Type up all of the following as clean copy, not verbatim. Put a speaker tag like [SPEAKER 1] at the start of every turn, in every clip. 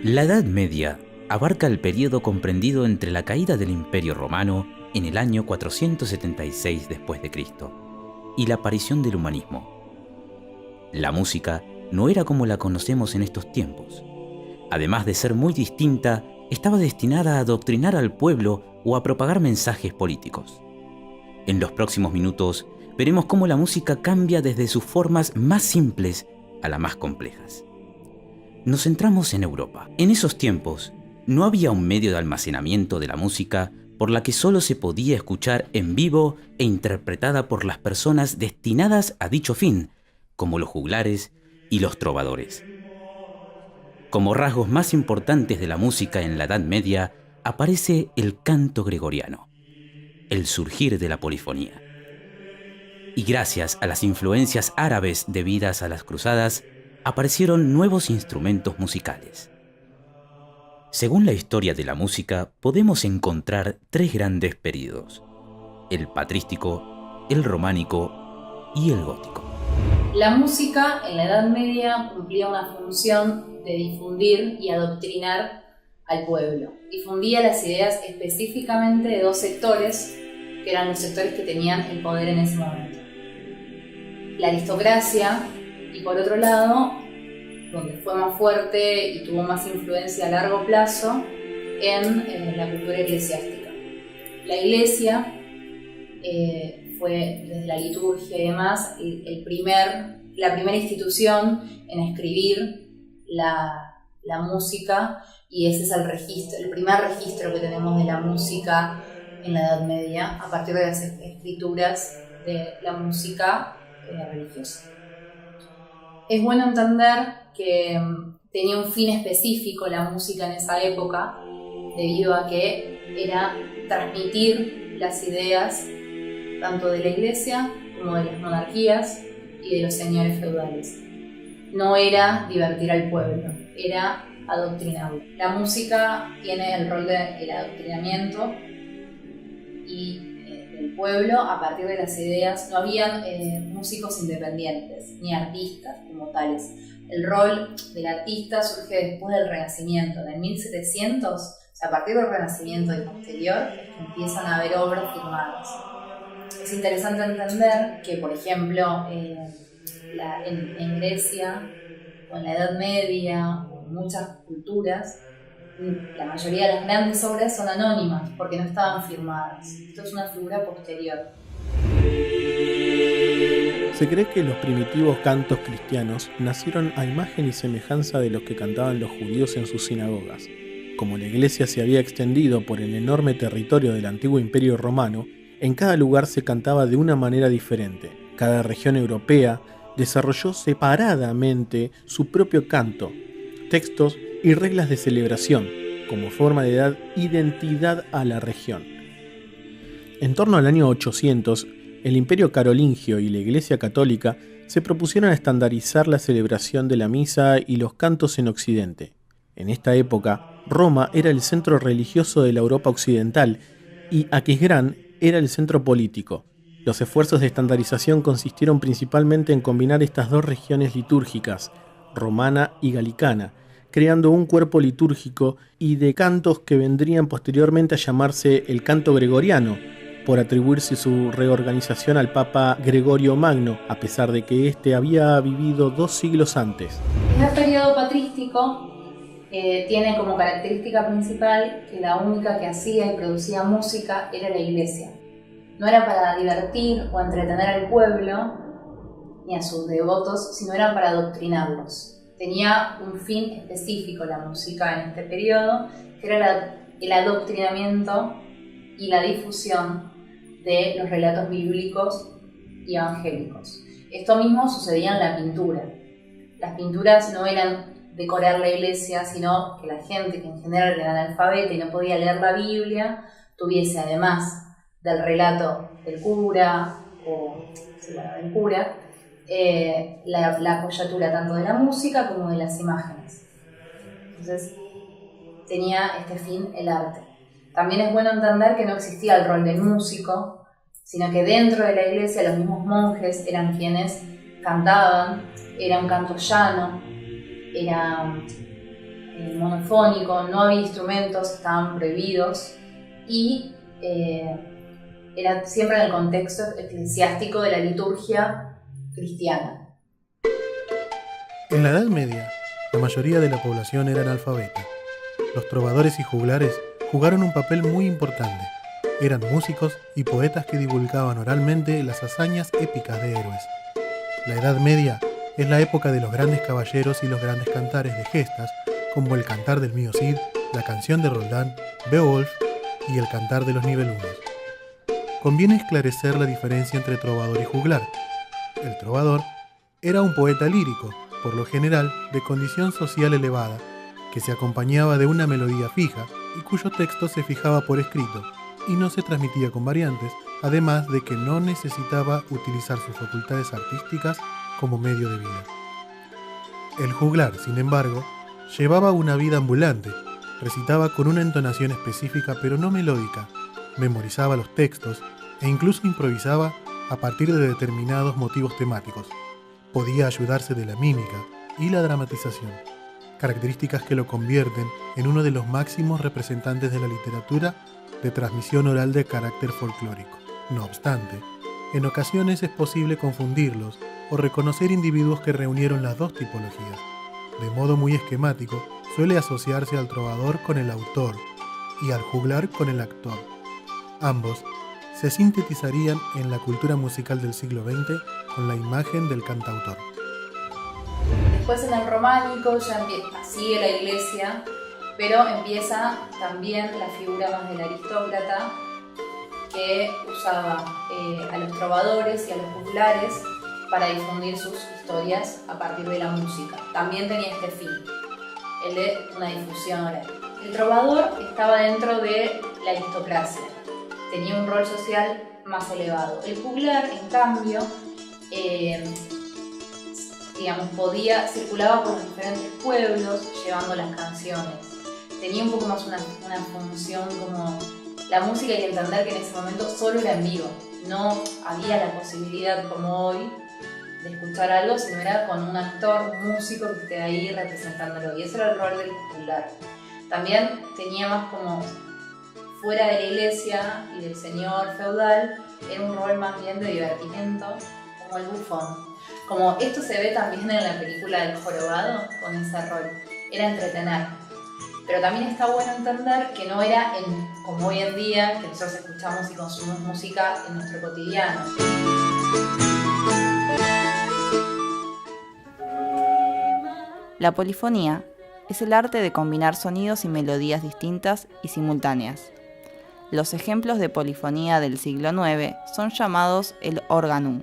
[SPEAKER 1] La Edad Media abarca el periodo comprendido entre la caída del Imperio Romano en el año 476 después de Cristo y la aparición del humanismo. La música no era como la conocemos en estos tiempos. Además de ser muy distinta, estaba destinada a adoctrinar al pueblo o a propagar mensajes políticos. En los próximos minutos veremos cómo la música cambia desde sus formas más simples a las más complejas. Nos centramos en Europa. En esos tiempos, no había un medio de almacenamiento de la música por la que solo se podía escuchar en vivo e interpretada por las personas destinadas a dicho fin, como los juglares y los trovadores. Como rasgos más importantes de la música en la Edad Media, aparece el canto gregoriano, el surgir de la polifonía. Y gracias a las influencias árabes debidas a las cruzadas, aparecieron nuevos instrumentos musicales. Según la historia de la música, podemos encontrar tres grandes períodos: el patrístico, el románico y el gótico.
[SPEAKER 2] La música en la Edad Media cumplía una función de difundir y adoctrinar al pueblo. Difundía las ideas específicamente de dos sectores, que eran los sectores que tenían el poder en ese momento: la aristocracia, y por otro lado, donde fue más fuerte y tuvo más influencia a largo plazo, en la cultura eclesiástica. La iglesia fue, desde la liturgia y demás, la primera institución en escribir la música, y ese es el primer registro que tenemos de la música en la Edad Media, a partir de las escrituras de la música religiosa. Es bueno entender que tenía un fin específico la música en esa época, debido a que era transmitir las ideas tanto de la iglesia como de las monarquías y de los señores feudales. No era divertir al pueblo, era adoctrinarlo. La música tiene el rol del adoctrinamiento y del pueblo a partir de las ideas. No habían músicos independientes ni artistas como tales. El rol del artista surge después del Renacimiento. En el 1700, o sea, a partir del Renacimiento y posterior, empiezan a haber obras firmadas. Es interesante entender que, por ejemplo, en Grecia o en la Edad Media o en muchas culturas, la mayoría de las grandes obras son anónimas porque no estaban firmadas. Esto es una figura posterior.
[SPEAKER 3] Se cree que los primitivos cantos cristianos nacieron a imagen y semejanza de los que cantaban los judíos en sus sinagogas. Como la iglesia se había extendido por el enorme territorio del antiguo Imperio Romano, en cada lugar se cantaba de una manera diferente. Cada región europea desarrolló separadamente su propio canto, textos y reglas de celebración, como forma de dar identidad a la región. En torno al año 800, el Imperio Carolingio y la Iglesia Católica se propusieron estandarizar la celebración de la misa y los cantos en Occidente. En esta época, Roma era el centro religioso de la Europa occidental y Aquisgrán era el centro político. Los esfuerzos de estandarización consistieron principalmente en combinar estas dos regiones litúrgicas, romana y galicana, creando un cuerpo litúrgico y de cantos que vendrían posteriormente a llamarse el canto gregoriano, por atribuirse su reorganización al Papa Gregorio Magno, a pesar de que éste había vivido 2 siglos antes.
[SPEAKER 2] El periodo patrístico tiene como característica principal que la única que hacía y producía música era la iglesia. No era para divertir o entretener al pueblo ni a sus devotos, sino era para adoctrinarlos. Tenía un fin específico la música en este periodo, que era el adoctrinamiento y la difusión de los relatos bíblicos y evangélicos. Esto mismo sucedía en la pintura. Las pinturas no eran decorar la iglesia, sino que la gente, que en general era analfabeta y no podía leer la Biblia, tuviese, además del relato del cura del cura, la apoyatura tanto de la música como de las imágenes. Entonces, tenía este fin el arte. También es bueno entender que no existía el rol del músico, sino que dentro de la iglesia los mismos monjes eran quienes cantaban, era un canto llano, era monofónico, no había instrumentos, estaban prohibidos y era siempre en el contexto eclesiástico de la liturgia cristiana.
[SPEAKER 3] En la Edad Media, la mayoría de la población era analfabeta. Los trovadores y juglares jugaron un papel muy importante. Eran músicos y poetas que divulgaban oralmente las hazañas épicas de héroes. La Edad Media es la época de los grandes caballeros y los grandes cantares de gestas, como el cantar del mío Cid, la canción de Roldán, Beowulf y el cantar de los Nibelungos. Conviene esclarecer la diferencia entre trovador y juglar. El trovador era un poeta lírico, por lo general de condición social elevada, que se acompañaba de una melodía fija y cuyo texto se fijaba por escrito y no se transmitía con variantes, además de que no necesitaba utilizar sus facultades artísticas como medio de vida. El juglar, sin embargo, llevaba una vida ambulante, recitaba con una entonación específica pero no melódica, memorizaba los textos e incluso improvisaba a partir de determinados motivos temáticos. Podía ayudarse de la mímica y la dramatización, características que lo convierten en uno de los máximos representantes de la literatura de transmisión oral de carácter folclórico. No obstante, en ocasiones es posible confundirlos o reconocer individuos que reunieron las dos tipologías. De modo muy esquemático, suele asociarse al trovador con el autor y al juglar con el actor. Ambos se sintetizarían en la cultura musical del siglo XX con la imagen del cantautor.
[SPEAKER 2] Después en el románico ya sigue la iglesia, pero empieza también la figura más del aristócrata que usaba a los trovadores y a los juglares para difundir sus historias a partir de la música. También tenía este fin, el de una difusión oral. El trovador estaba dentro de la aristocracia, tenía un rol social más elevado. El juglar, en cambio, circulaba por los diferentes pueblos llevando las canciones. Tenía un poco más una función como la música. Hay que entender que en ese momento solo era en vivo, no había la posibilidad como hoy de escuchar algo, sino era con un actor, músico que esté ahí representándolo, y ese era el rol del juglar. También tenía más como fuera de la iglesia y del señor feudal, era un rol más bien de divertimento, como el bufón. Como esto se ve también en la película del Jorobado, con ese rol, era entretener. Pero también está bueno entender que no era como hoy en día, que nosotros escuchamos y consumimos música en nuestro cotidiano.
[SPEAKER 4] La polifonía es el arte de combinar sonidos y melodías distintas y simultáneas. Los ejemplos de polifonía del siglo IX son llamados el organum.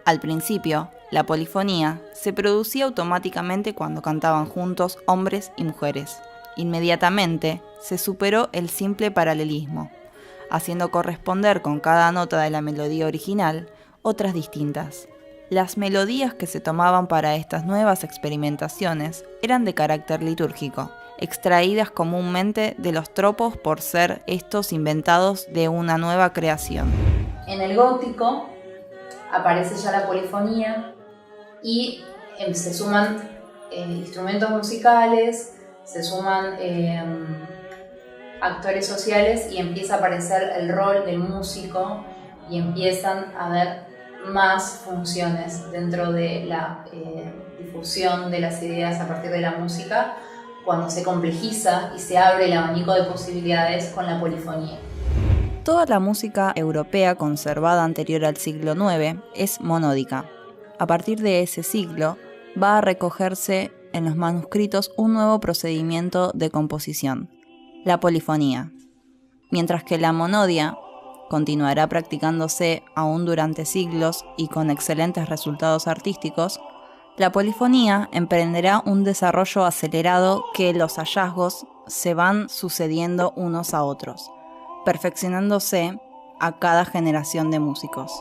[SPEAKER 4] Al principio, la polifonía se producía automáticamente cuando cantaban juntos hombres y mujeres. Inmediatamente se superó el simple paralelismo, haciendo corresponder con cada nota de la melodía original otras distintas. Las melodías que se tomaban para estas nuevas experimentaciones eran de carácter litúrgico, extraídas comúnmente de los tropos por ser estos inventados de una nueva creación.
[SPEAKER 2] En el gótico aparece ya la polifonía y se suman instrumentos musicales, se suman actores sociales y empieza a aparecer el rol del músico y empiezan a haber más funciones dentro de la difusión de las ideas a partir de la música, cuando se complejiza y se abre el abanico de posibilidades con la polifonía.
[SPEAKER 4] Toda la música europea conservada anterior al siglo IX es monódica. A partir de ese siglo va a recogerse en los manuscritos un nuevo procedimiento de composición, la polifonía, mientras que la monodia continuará practicándose aún durante siglos y con excelentes resultados artísticos. La polifonía emprenderá un desarrollo acelerado que los hallazgos se van sucediendo unos a otros, perfeccionándose a cada generación de músicos.